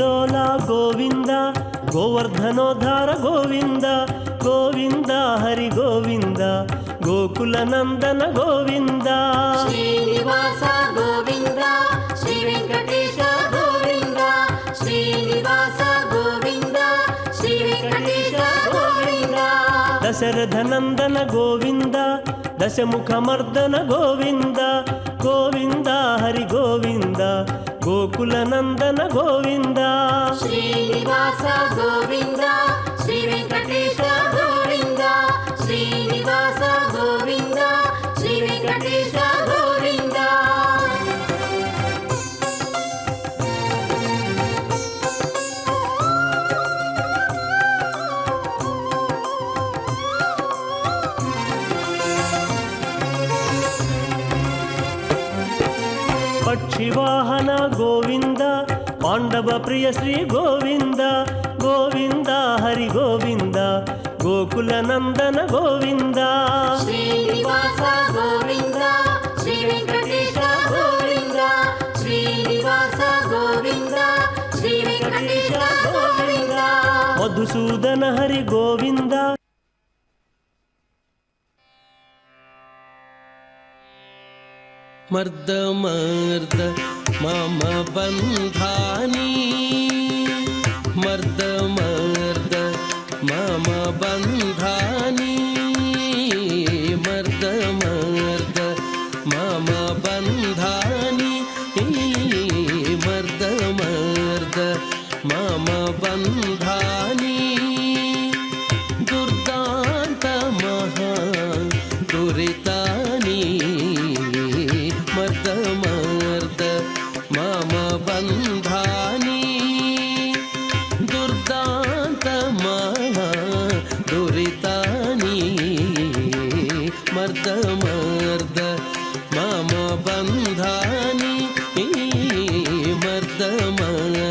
ಗೋಪಿಲೋಲ ಗೋವಿಂದ ಗೋವರ್ಧನೋದ್ಧಾರ ಗೋವಿಂದ ಗೋವಿಂದ ಹರಿ ಗೋವಿಂದ ಗೋಕುಲ ನಂದನ ಗೋವಿಂದ ಶ್ರೀನಿವಾಸ ಗೋವಿಂದ ಶ್ರೀ ವೆಂಕಟೇಶ ಗೋವಿಂದ ಶ್ರೀನಿವಾಸ ಗೋವಿಂದ ಶ್ರೀ ವೆಂಕಟೇಶ ಗೋವಿಂದ ದಶರಥ ನಂದನ ಗೋವಿಂದ ದಶಮುಖ ಮರ್ದನ ಗೋವಿಂದ ಗೋವಿಂದ ಹರಿ ಗೋವಿಂದ ಗೋಕುಲ ನಂದನ ಗೋವಿಂದ ಶ್ರೀನಿವಾಸ ಗೋವಿಂದ ಶ್ರೀ ವೆಂಕಟೇಶ ಗೋವಿಂದ ಶ್ರೀನಿವಾಸ ಗೋವಿಂದ ಶ್ರೀ ವೆಂಕಟೇಶ ಗೋವಿಂದ ಪಕ್ಷಿವಾಹನ ಗೋವಿಂದ ಪಾಂಡವ ಪ್ರಿಯ ಶ್ರೀ ಗೋವಿಂದ ಗೋವಿಂದ ಹರಿ ಗೋವಿಂದ ಗೋಕುಲ ನಂದನ ಗೋವಿಂದ ಶ್ರೀನಿವಾಸ ಗೋವಿಂದ ಶ್ರೀ ವೆಂಕಟೇಶ ಗೋವಿಂದ ಶ್ರೀನಿವಾಸ ಗೋವಿಂದ ಶ್ರೀ ವೆಂಕಟೇಶ ಗೋವಿಂದ ಮಧುಸೂದನ ಹರಿ ಗೋವಿಂದ ಮರ್ದ ಮರ್ದ ಮಮ ಬಂಧಾನಿ ಮರ್ದ ಮರ್ದ ಮಮ ಬಂಧಾನಿ ಮರ್ದ ಮರ್ದ ಮಮ ಬಂಧಾನಿ ಮರ್ದ ಮರ್ದ ಮಮ ಬಂಧಾನಿ ದುರ್ದಾಂತ ಮಹಾ ದುರಿತಾನಿ ಮರ್ದ ಮರ್ದ ಮಮ ಬಂಧಾನಿ ದುರ್ದಾಂತ ಮಹಾ ದುರಿತಾನಿ ಮರ್ದ ಮರ್ದ ಮಮ ಬಂಧಾನಿ ಮರ್ದ ಮರ್ದ